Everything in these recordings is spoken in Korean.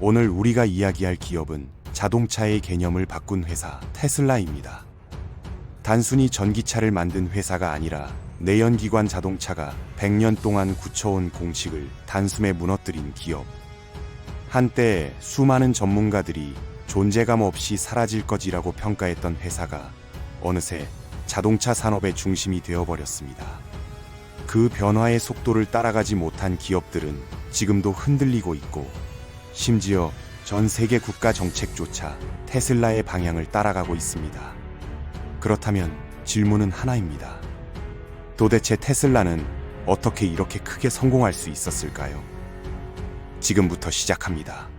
오늘 우리가 이야기할 기업은 자동차의 개념을 바꾼 회사 테슬라입니다. 단순히 전기차를 만든 회사가 아니라 내연기관 자동차가 100년 동안 굳혀온 공식을 단숨에 무너뜨린 기업. 한때 수많은 전문가들이 존재감 없이 사라질 것이라고 평가했던 회사가 어느새 자동차 산업의 중심이 되어버렸습니다. 그 변화의 속도를 따라가지 못한 기업들은 지금도 흔들리고 있고, 심지어 전 세계 국가 정책조차 테슬라의 방향을 따라가고 있습니다. 그렇다면 질문은 하나입니다. 도대체 테슬라는 어떻게 이렇게 크게 성공할 수 있었을까요? 지금부터 시작합니다.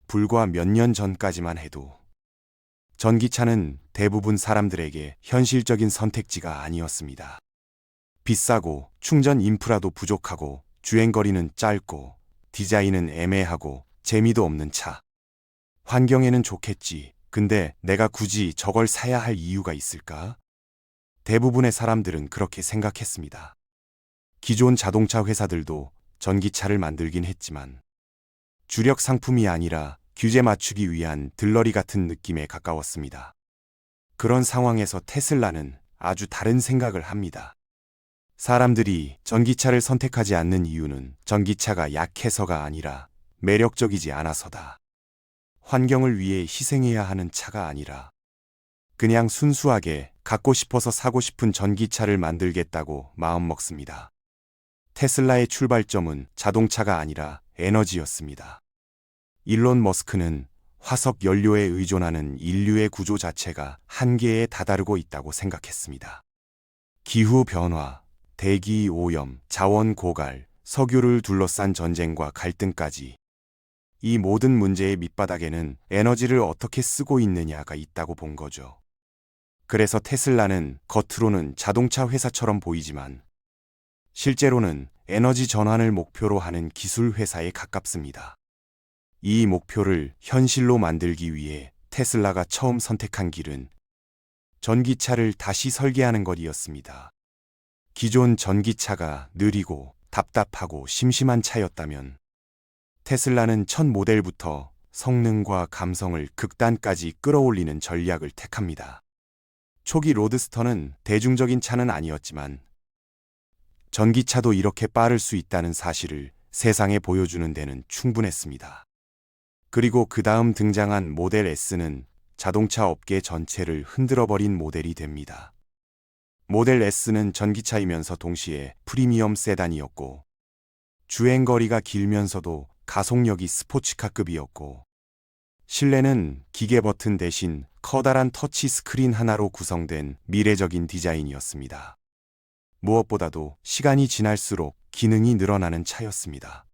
불과 몇 년 전까지만 해도 전기차는 대부분 사람들에게 현실적인 선택지가 아니었습니다. 비싸고 충전 인프라도 부족하고 주행거리는 짧고 디자인은 애매하고 재미도 없는 차. 환경에는 좋겠지. 근데 내가 굳이 저걸 사야 할 이유가 있을까? 대부분의 사람들은 그렇게 생각했습니다. 기존 자동차 회사들도 전기차를 만들긴 했지만 주력 상품이 아니라 규제 맞추기 위한 들러리 같은 느낌에 가까웠습니다. 그런 상황에서 테슬라는 아주 다른 생각을 합니다. 사람들이 전기차를 선택하지 않는 이유는 전기차가 약해서가 아니라 매력적이지 않아서다. 환경을 위해 희생해야 하는 차가 아니라 그냥 순수하게 갖고 싶어서 사고 싶은 전기차를 만들겠다고 마음먹습니다. 테슬라의 출발점은 자동차가 아니라 에너지였습니다. 일론 머스크는 화석 연료에 의존하는 인류의 구조 자체가 한계에 다다르고 있다고 생각했습니다. 기후 변화, 대기 오염, 자원 고갈, 석유를 둘러싼 전쟁과 갈등까지 이 모든 문제의 밑바닥에는 에너지를 어떻게 쓰고 있느냐가 있다고 본 거죠. 그래서 테슬라는 겉으로는 자동차 회사처럼 보이지만 실제로는 에너지 전환을 목표로 하는 기술 회사에 가깝습니다. 이 목표를 현실로 만들기 위해 테슬라가 처음 선택한 길은 전기차를 다시 설계하는 것이었습니다. 기존 전기차가 느리고 답답하고 심심한 차였다면 테슬라는 첫 모델부터 성능과 감성을 극단까지 끌어올리는 전략을 택합니다. 초기 로드스터는 대중적인 차는 아니었지만 전기차도 이렇게 빠를 수 있다는 사실을 세상에 보여주는 데는 충분했습니다. 그리고 그 다음 등장한 모델 S는 자동차 업계 전체를 흔들어버린 모델이 됩니다. 모델 S는 전기차이면서 동시에 프리미엄 세단이었고 주행거리가 길면서도 가속력이 스포츠카급이었고 실내는 기계 버튼 대신 커다란 터치 스크린 하나로 구성된 미래적인 디자인이었습니다. 무엇보다도 시간이 지날수록 기능이 늘어나는 차였습니다.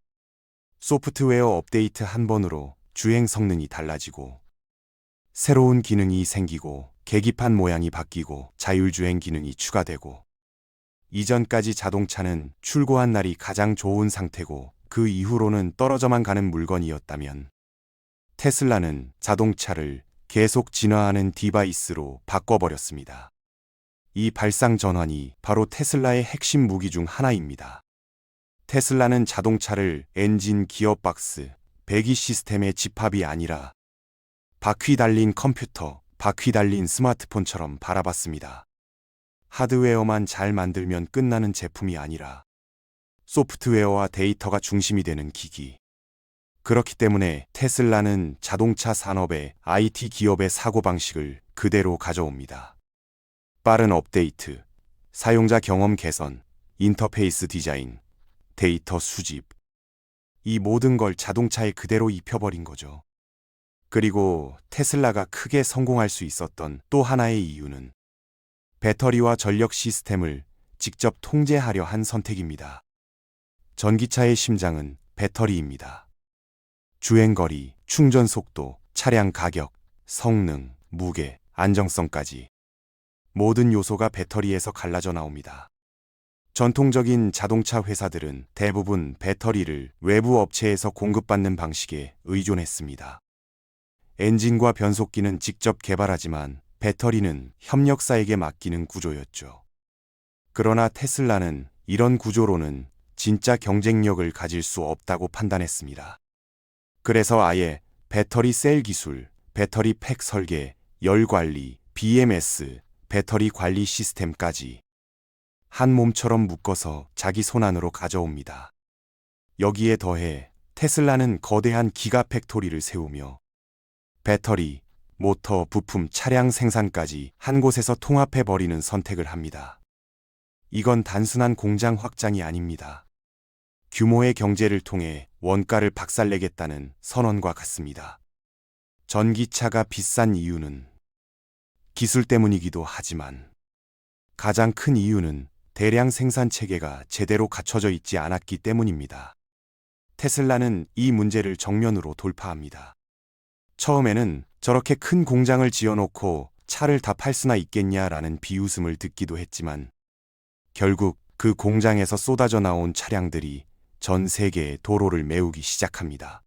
소프트웨어 업데이트 한 번으로 주행 성능이 달라지고 새로운 기능이 생기고 계기판 모양이 바뀌고 자율주행 기능이 추가되고 이전까지 자동차는 출고한 날이 가장 좋은 상태고 그 이후로는 떨어져만 가는 물건이었다면 테슬라는 자동차를 계속 진화하는 디바이스로 바꿔버렸습니다. 이 발상 전환이 바로 테슬라의 핵심 무기 중 하나입니다. 테슬라는 자동차를 엔진, 기어박스, 배기 시스템의 집합이 아니라 바퀴 달린 컴퓨터, 바퀴 달린 스마트폰처럼 바라봤습니다. 하드웨어만 잘 만들면 끝나는 제품이 아니라 소프트웨어와 데이터가 중심이 되는 기기. 그렇기 때문에 테슬라는 자동차 산업의 IT 기업의 사고방식을 그대로 가져옵니다. 빠른 업데이트, 사용자 경험 개선, 인터페이스 디자인, 데이터 수집. 이 모든 걸 자동차에 그대로 입혀버린 거죠. 그리고 테슬라가 크게 성공할 수 있었던 또 하나의 이유는 배터리와 전력 시스템을 직접 통제하려 한 선택입니다. 전기차의 심장은 배터리입니다. 주행거리, 충전 속도, 차량 가격, 성능, 무게, 안정성까지 모든 요소가 배터리에서 갈라져 나옵니다. 전통적인 자동차 회사들은 대부분 배터리를 외부 업체에서 공급받는 방식에 의존했습니다. 엔진과 변속기는 직접 개발하지만 배터리는 협력사에게 맡기는 구조였죠. 그러나 테슬라는 이런 구조로는 진짜 경쟁력을 가질 수 없다고 판단했습니다. 그래서 아예 배터리 셀 기술, 배터리 팩 설계, 열 관리, BMS, 배터리 관리 시스템까지 한 몸처럼 묶어서 자기 손안으로 가져옵니다. 여기에 더해 테슬라는 거대한 기가 팩토리를 세우며 배터리, 모터, 부품, 차량 생산까지 한 곳에서 통합해버리는 선택을 합니다. 이건 단순한 공장 확장이 아닙니다. 규모의 경제를 통해 원가를 박살내겠다는 선언과 같습니다. 전기차가 비싼 이유는 기술 때문이기도 하지만 가장 큰 이유는 대량 생산 체계가 제대로 갖춰져 있지 않았기 때문입니다. 테슬라는 이 문제를 정면으로 돌파합니다. 처음에는 저렇게 큰 공장을 지어놓고 차를 다 팔 수나 있겠냐라는 비웃음을 듣기도 했지만 결국 그 공장에서 쏟아져 나온 차량들이 전 세계의 도로를 메우기 시작합니다.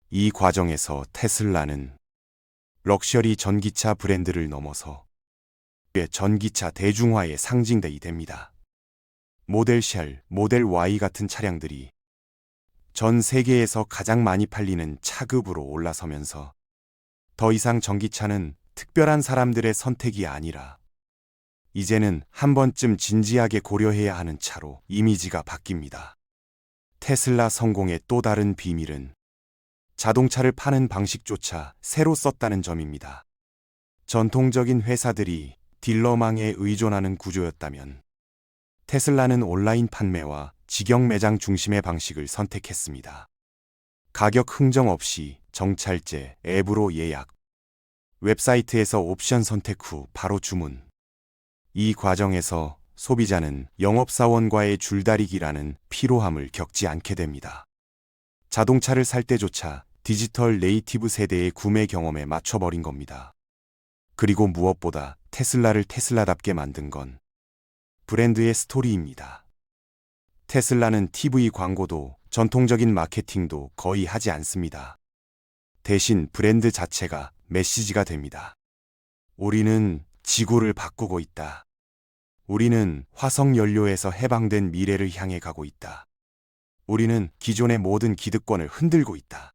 이 과정에서 테슬라는 럭셔리 전기차 브랜드를 넘어서 전기차 대중화의 상징이 됩니다. 모델 쉘, 모델 Y 같은 차량들이 전 세계에서 가장 많이 팔리는 차급으로 올라서면서 더 이상 전기차는 특별한 사람들의 선택이 아니라 이제는 한 번쯤 진지하게 고려해야 하는 차로 이미지가 바뀝니다. 테슬라 성공의 또 다른 비밀은 자동차를 파는 방식조차 새로 썼다는 점입니다. 전통적인 회사들이 딜러망에 의존하는 구조였다면 테슬라는 온라인 판매와 직영 매장 중심의 방식을 선택했습니다. 가격 흥정 없이 정찰제, 앱으로 예약, 웹사이트에서 옵션 선택 후 바로 주문. 이 과정에서 소비자는 영업사원과의 줄다리기라는 피로함을 겪지 않게 됩니다. 자동차를 살 때조차 디지털 네이티브 세대의 구매 경험에 맞춰버린 겁니다. 그리고 무엇보다 테슬라를 테슬라답게 만든 건 브랜드의 스토리입니다. 테슬라는 TV 광고도 전통적인 마케팅도 거의 하지 않습니다. 대신 브랜드 자체가 메시지가 됩니다. 우리는 지구를 바꾸고 있다. 우리는 화석 연료에서 해방된 미래를 향해 가고 있다. 우리는 기존의 모든 기득권을 흔들고 있다.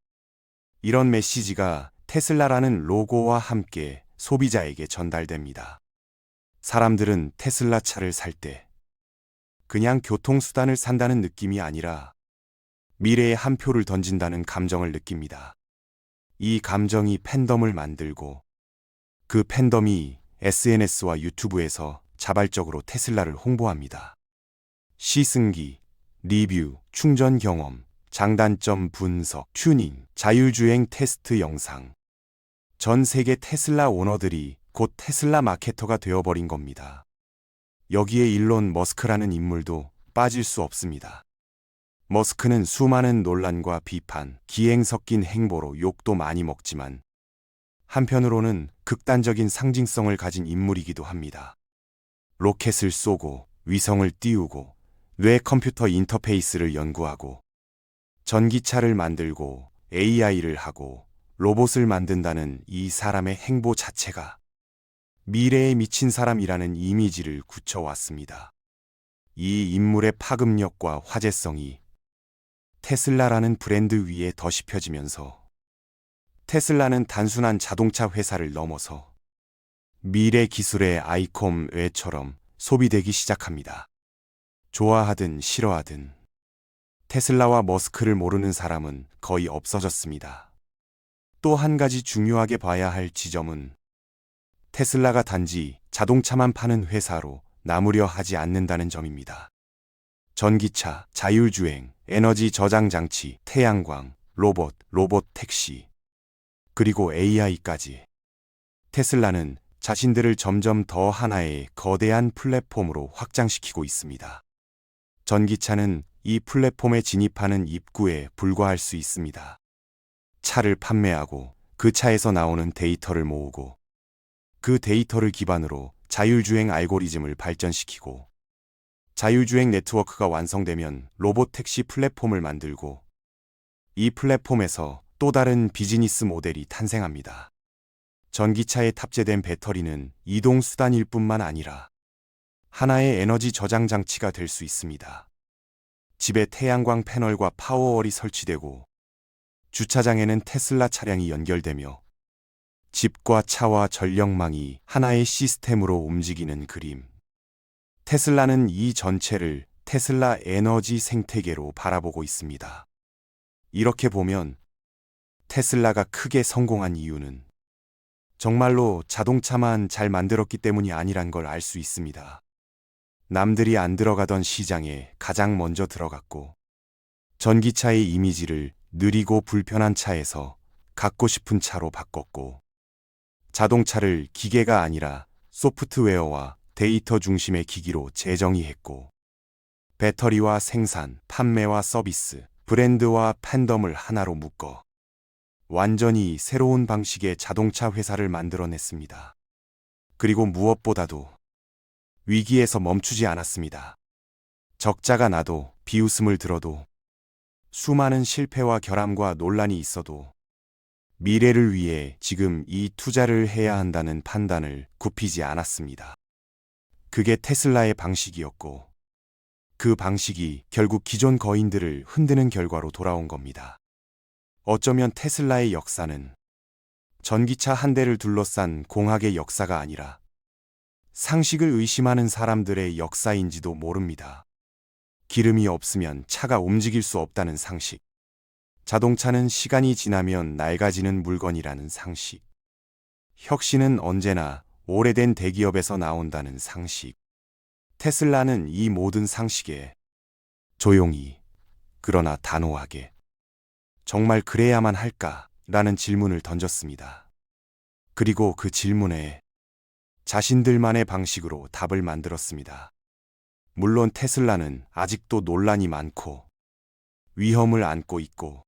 이런 메시지가 테슬라라는 로고와 함께 소비자에게 전달됩니다. 사람들은 테슬라 차를 살 때 그냥 교통수단을 산다는 느낌이 아니라 미래에 한 표를 던진다는 감정을 느낍니다. 이 감정이 팬덤을 만들고 그 팬덤이 SNS와 유튜브에서 자발적으로 테슬라를 홍보합니다. 시승기, 리뷰, 충전 경험, 장단점 분석, 튜닝, 자율주행 테스트 영상. 전 세계 테슬라 오너들이 곧 테슬라 마케터가 되어버린 겁니다. 여기에 일론 머스크라는 인물도 빠질 수 없습니다. 머스크는 수많은 논란과 비판, 기행 섞인 행보로 욕도 많이 먹지만 한편으로는 극단적인 상징성을 가진 인물이기도 합니다. 로켓을 쏘고 위성을 띄우고 뇌 컴퓨터 인터페이스를 연구하고 전기차를 만들고 AI를 하고 로봇을 만든다는 이 사람의 행보 자체가 미래에 미친 사람이라는 이미지를 굳혀왔습니다. 이 인물의 파급력과 화제성이 테슬라라는 브랜드 위에 덧입혀지면서 테슬라는 단순한 자동차 회사를 넘어서 미래 기술의 아이콘 외처럼 소비되기 시작합니다. 좋아하든 싫어하든 테슬라와 머스크를 모르는 사람은 거의 없어졌습니다. 또 한 가지 중요하게 봐야 할 지점은 테슬라가 단지 자동차만 파는 회사로 남으려 하지 않는다는 점입니다. 전기차, 자율주행, 에너지 저장 장치, 태양광, 로봇 택시, 그리고 AI까지 테슬라는 자신들을 점점 더 하나의 거대한 플랫폼으로 확장시키고 있습니다. 전기차는 이 플랫폼에 진입하는 입구에 불과할 수 있습니다. 차를 판매하고 그 차에서 나오는 데이터를 모으고 그 데이터를 기반으로 자율주행 알고리즘을 발전시키고 자율주행 네트워크가 완성되면 로봇택시 플랫폼을 만들고 이 플랫폼에서 또 다른 비즈니스 모델이 탄생합니다. 전기차에 탑재된 배터리는 이동수단일 뿐만 아니라 하나의 에너지 저장 장치가 될 수 있습니다. 집에 태양광 패널과 파워월이 설치되고 주차장에는 테슬라 차량이 연결되며 집과 차와 전력망이 하나의 시스템으로 움직이는 그림. 테슬라는 이 전체를 테슬라 에너지 생태계로 바라보고 있습니다. 이렇게 보면 테슬라가 크게 성공한 이유는 정말로 자동차만 잘 만들었기 때문이 아니란 걸 알 수 있습니다. 남들이 안 들어가던 시장에 가장 먼저 들어갔고, 전기차의 이미지를 느리고 불편한 차에서 갖고 싶은 차로 바꿨고, 자동차를 기계가 아니라 소프트웨어와 데이터 중심의 기기로 재정의했고, 배터리와 생산, 판매와 서비스, 브랜드와 팬덤을 하나로 묶어 완전히 새로운 방식의 자동차 회사를 만들어냈습니다. 그리고 무엇보다도 위기에서 멈추지 않았습니다. 적자가 나도, 비웃음을 들어도, 수많은 실패와 결함과 논란이 있어도 미래를 위해 지금 이 투자를 해야 한다는 판단을 굽히지 않았습니다. 그게 테슬라의 방식이었고, 그 방식이 결국 기존 거인들을 흔드는 결과로 돌아온 겁니다. 어쩌면 테슬라의 역사는 전기차 한 대를 둘러싼 공학의 역사가 아니라 상식을 의심하는 사람들의 역사인지도 모릅니다. 기름이 없으면 차가 움직일 수 없다는 상식. 자동차는 시간이 지나면 낡아지는 물건이라는 상식. 혁신은 언제나 오래된 대기업에서 나온다는 상식. 테슬라는 이 모든 상식에 조용히, 그러나 단호하게 정말 그래야만 할까라는 질문을 던졌습니다. 그리고 그 질문에 자신들만의 방식으로 답을 만들었습니다. 물론 테슬라는 아직도 논란이 많고 위험을 안고 있고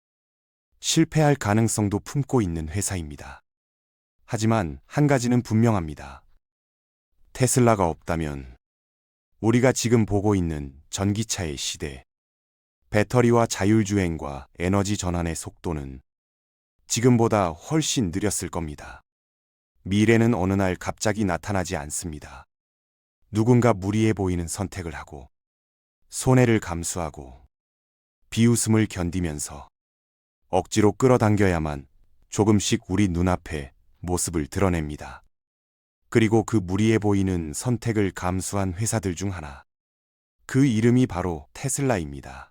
실패할 가능성도 품고 있는 회사입니다. 하지만 한 가지는 분명합니다. 테슬라가 없다면 우리가 지금 보고 있는 전기차의 시대, 배터리와 자율주행과 에너지 전환의 속도는 지금보다 훨씬 느렸을 겁니다. 미래는 어느 날 갑자기 나타나지 않습니다. 누군가 무리해 보이는 선택을 하고, 손해를 감수하고, 비웃음을 견디면서 억지로 끌어당겨야만 조금씩 우리 눈앞에 모습을 드러냅니다. 그리고 그 무리해 보이는 선택을 감수한 회사들 중 하나. 그 이름이 바로 테슬라입니다.